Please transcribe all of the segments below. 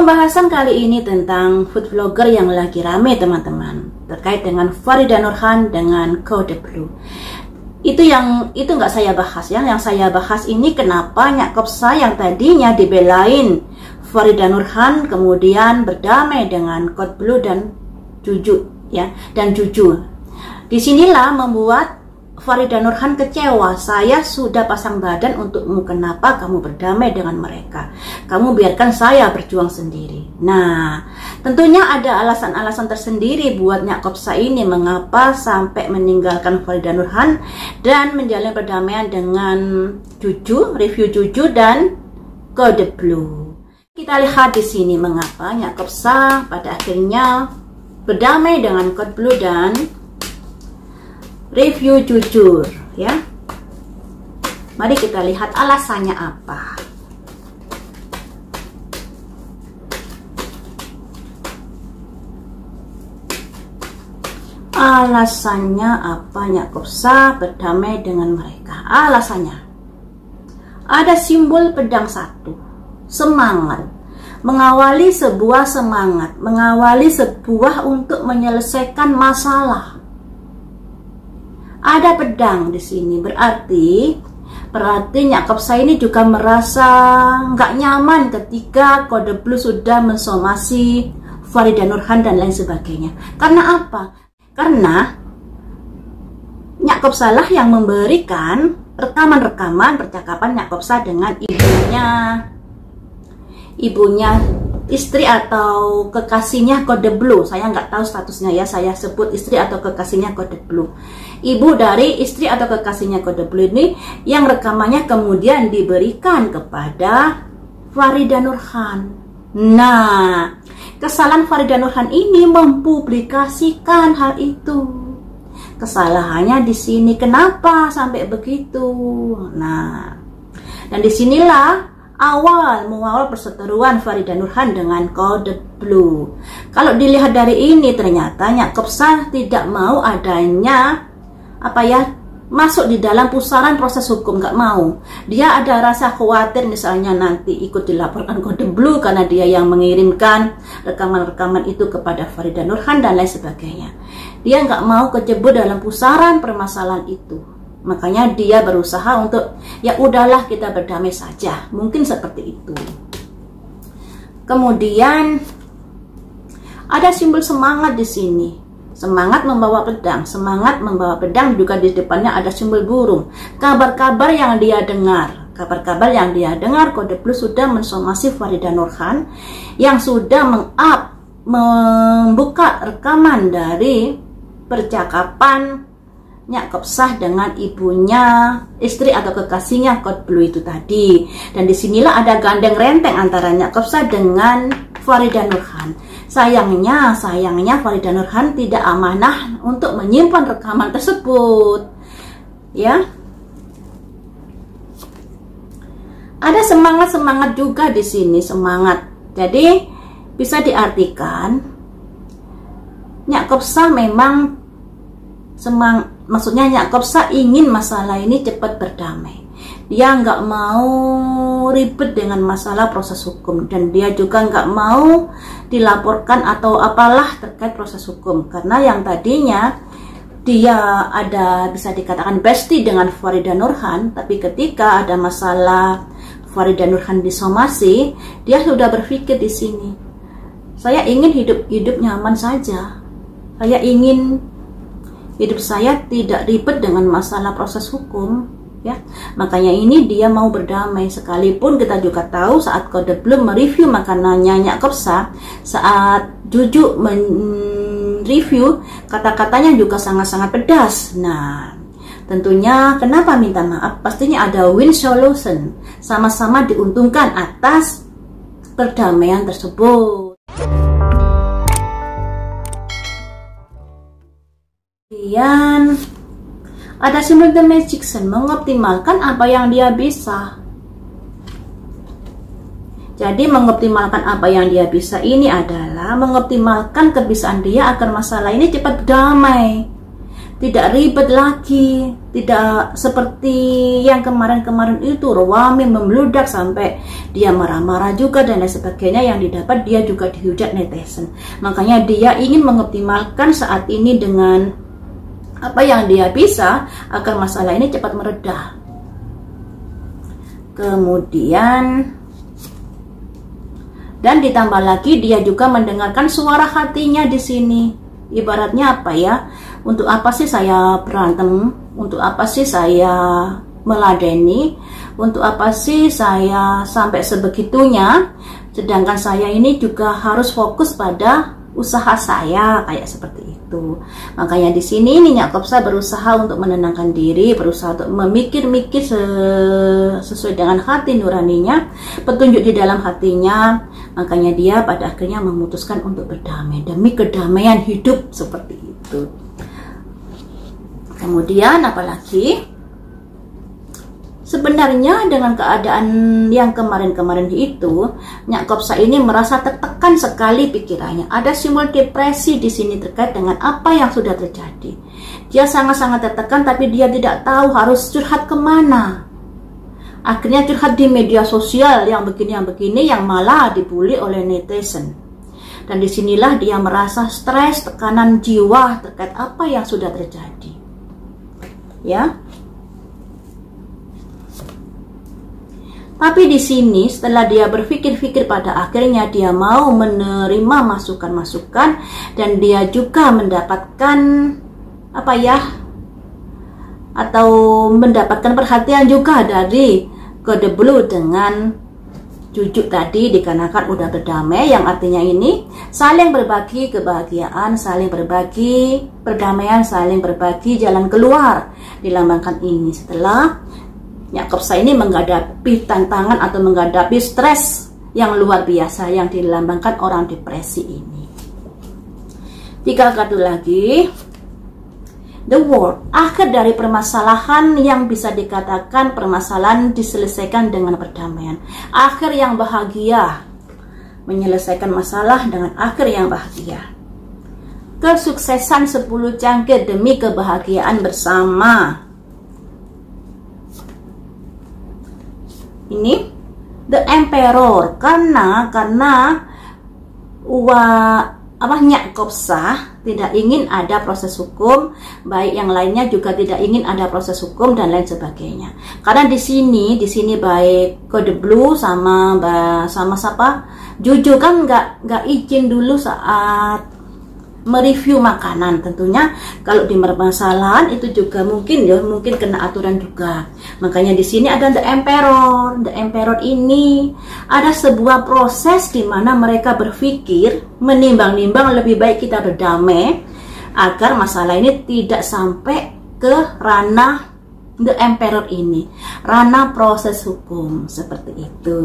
Pembahasan kali ini tentang food vlogger yang lagi rame teman-teman, terkait dengan Farida Nurhan dengan kode blue. Itu nggak saya bahas ya. Yang saya bahas ini kenapa Nyak Kopsa yang tadinya dibelain Farida Nurhan kemudian berdamai dengan kode blue dan Juju ya, dan Juju. Disinilah membuat Farida Nurhan kecewa. Saya sudah pasang badan untukmu, kenapa kamu berdamai dengan mereka? Kamu biarkan saya berjuang sendiri. Nah, tentunya ada alasan-alasan tersendiri buat Nyak Kopsa ini mengapa sampai meninggalkan Farida Nurhan dan menjalin perdamaian dengan Juju, review Juju dan kode blue. Kita lihat di sini mengapa Nyak Kopsa pada akhirnya berdamai dengan kode blue dan review jujur ya. Mari kita lihat alasannya apa. Alasannya apa Nyak Kopsa berdamai dengan mereka? Alasannya ada simbol pedang satu, semangat, mengawali sebuah semangat, mengawali sebuah untuk menyelesaikan masalah. Ada pedang di sini, berarti Nyak Kopsa ini juga merasa nggak nyaman ketika kode blue sudah mensomasi Farida Nurhan dan lain sebagainya. Karena apa? Karena Nyak Kopsa lah yang memberikan rekaman-rekaman percakapan Nyak Kopsa dengan ibunya istri atau kekasihnya kode blue. Saya nggak tahu statusnya ya, saya sebut istri atau kekasihnya kode blue. Ibu dari istri atau kekasihnya kode blue ini yang rekamannya kemudian diberikan kepada Farida Nurhan. Nah, kesalahan Farida Nurhan ini mempublikasikan hal itu. Kesalahannya di sini, kenapa sampai begitu? Nah, dan disinilah mengawal perseteruan Farida Nurhan dengan kode blue. Kalau dilihat dari ini, ternyata Nyak Kopsa tidak mau adanya masuk di dalam pusaran proses hukum, nggak mau. Dia ada rasa khawatir misalnya nanti ikut dilaporkan kode blue karena dia yang mengirimkan rekaman-rekaman itu kepada Farida Nurhan dan lain sebagainya. Dia nggak mau kejebur dalam pusaran permasalahan itu. Makanya dia berusaha untuk ya udahlah kita berdamai saja, mungkin seperti itu. Kemudian ada simbol semangat di sini, semangat membawa pedang, semangat membawa pedang, juga di depannya ada simbol burung. Kabar-kabar yang dia dengar, kode blue sudah mensomasi Farida Nurhan, yang sudah membuka rekaman dari percakapan Nyak Kopsa dengan ibunya, istri atau kekasihnya kode blue itu tadi. Dan disinilah ada gandeng renteng antara Nyak Kopsa dengan Farida Nurhan. Sayangnya Farida Nurhan tidak amanah untuk menyimpan rekaman tersebut. Ya. Ada semangat juga di sini, semangat. Jadi bisa diartikan Nyak Kopsa memang maksudnya Nyak Kopsa ingin masalah ini cepat berdamai. Dia nggak mau ribet dengan masalah proses hukum, dan dia juga nggak mau dilaporkan atau apalah terkait proses hukum, karena yang tadinya dia ada bisa dikatakan bestie dengan Farida Nurhan, tapi ketika ada masalah Farida Nurhan disomasi, dia sudah berpikir di sini, saya ingin hidup nyaman saja, saya ingin hidup saya tidak ribet dengan masalah proses hukum ya. Makanya ini dia mau berdamai, sekalipun kita juga tahu saat kode blue mereview makanannya Nyak Kopsa, saat Juju mereview kata-katanya juga sangat-sangat pedas. Nah, tentunya kenapa minta maaf? Pastinya ada win solution, sama-sama diuntungkan atas perdamaian tersebut. Kemudian ada simbol The Magician, mengoptimalkan apa yang dia bisa. Jadi mengoptimalkan apa yang dia bisa ini adalah mengoptimalkan kebisaan dia agar masalah ini cepat berdamai. tidak ribet lagi, tidak seperti yang kemarin-kemarin itu rame membludak sampai dia marah-marah juga dan lain sebagainya. Yang didapat dia juga dihujat netizen. Makanya dia ingin mengoptimalkan saat ini dengan apa yang dia bisa agar masalah ini cepat meredah. Kemudian dan ditambah lagi dia juga mendengarkan suara hatinya di sini. Ibaratnya apa ya? Untuk apa sih saya berantem? Untuk apa sih saya meladeni? Untuk apa sih saya sampai sebegitunya? Sedangkan saya ini juga harus fokus pada usaha saya, kayak seperti itu. Makanya di sini Nyonya Kopsa berusaha untuk menenangkan diri, berusaha untuk memikir-mikir sesuai dengan hati nuraninya, petunjuk di dalam hatinya. Makanya dia pada akhirnya memutuskan untuk berdamai demi kedamaian hidup, seperti itu. Kemudian apalagi? Sebenarnya dengan keadaan yang kemarin-kemarin itu, Nyak Kopsa ini merasa tertekan sekali pikirannya. Ada simbol depresi di sini terkait dengan apa yang sudah terjadi. Dia sangat-sangat tertekan, tapi dia tidak tahu harus curhat kemana. Akhirnya curhat di media sosial yang begini, yang malah dibully oleh netizen. Dan disinilah dia merasa stres, tekanan jiwa terkait apa yang sudah terjadi. Ya. Tapi di sini setelah dia berpikir-pikir, pada akhirnya dia mau menerima masukan-masukan dan dia juga mendapatkan apa ya? Atau mendapatkan perhatian juga dari kode blue dengan Jujuk tadi, dikarenakan udah berdamai, yang artinya ini saling berbagi kebahagiaan, saling berbagi perdamaian, saling berbagi jalan keluar. Dilambangkan ini setelah Nyak Kopsa ini menghadapi tantangan atau menghadapi stres yang luar biasa yang dilambangkan orang depresi ini. 3 kartu lagi. The World, akhir dari permasalahan yang bisa dikatakan permasalahan diselesaikan dengan perdamaian. Akhir yang bahagia, menyelesaikan masalah dengan akhir yang bahagia. Kesuksesan 10 cangkir demi kebahagiaan bersama. Ini The Emperor, karena Nyak Kopsa tidak ingin ada proses hukum, baik yang lainnya juga tidak ingin ada proses hukum dan lain sebagainya. Karena di sini baik kode blue sama siapa Juju kan nggak izin dulu saat mereview makanan. Tentunya kalau di permasalahan itu juga mungkin kena aturan juga. Makanya di sini ada The Emperor. The Emperor ini ada sebuah proses di mana mereka berpikir, menimbang-nimbang lebih baik kita berdamai agar masalah ini tidak sampai ke ranah The Emperor ini, ranah proses hukum, seperti itu.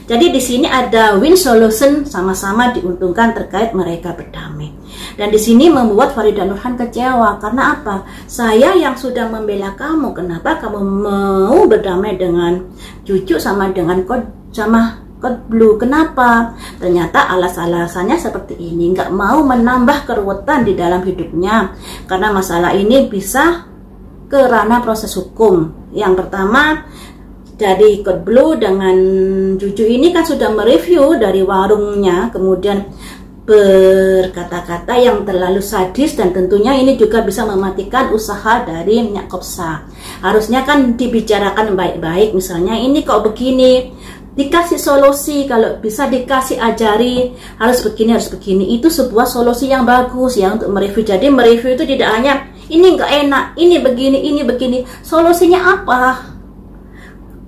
Jadi di sini ada win solution, sama-sama diuntungkan terkait mereka berdamai. Dan di sini membuat Farida Nurhan kecewa karena apa? Saya yang sudah membela kamu, kenapa kamu mau berdamai dengan Cucu sama dengan kode blue? Kenapa? Ternyata alasannya seperti ini, nggak mau menambah keruwetan di dalam hidupnya karena masalah ini bisa ke ranah proses hukum. Yang pertama, dari kode blue dengan Juju ini kan sudah mereview dari warungnya, kemudian berkata-kata yang terlalu sadis dan tentunya ini juga bisa mematikan usaha dari Nyak Kopsa. Harusnya kan dibicarakan baik-baik, misalnya ini kok begini, dikasih solusi, kalau bisa dikasih ajari harus begini, itu sebuah solusi yang bagus ya untuk mereview. Jadi mereview itu tidak hanya ini nggak enak, ini begini, solusinya apa?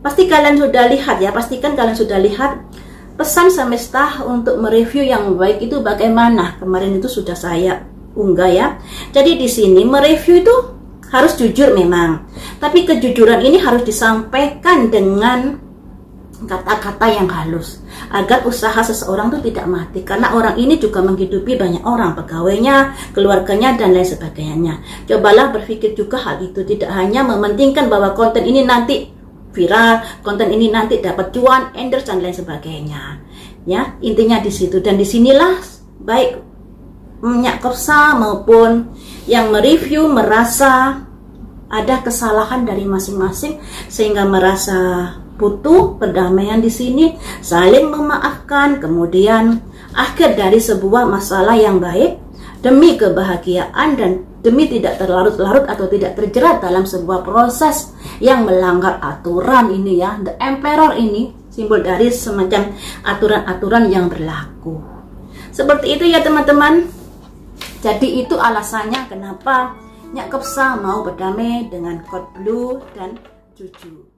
Pastikan kalian sudah lihat pesan semesta untuk mereview yang baik itu bagaimana. Kemarin itu sudah saya unggah ya. Jadi di sini mereview itu harus jujur memang, tapi kejujuran ini harus disampaikan dengan kata-kata yang halus agar usaha seseorang itu tidak mati, karena orang ini juga menghidupi banyak orang, pegawainya, keluarganya dan lain sebagainya. Cobalah berpikir juga hal itu, tidak hanya mementingkan bahwa konten ini nanti viral, konten ini nanti dapat cuan, endorse dan lain sebagainya. Ya, intinya di situ. Dan disinilah baik Nyak Kopsa maupun yang mereview merasa ada kesalahan dari masing-masing sehingga merasa butuh perdamaian di sini, saling memaafkan, kemudian akhir dari sebuah masalah yang baik demi kebahagiaan dan demi tidak terlarut-larut atau tidak terjerat dalam sebuah proses yang melanggar aturan ini ya. The Emperor ini simbol dari semacam aturan-aturan yang berlaku. Seperti itu ya teman-teman. Jadi itu alasannya kenapa Nyak Kepsa mau berdamai dengan God Blue dan Juju.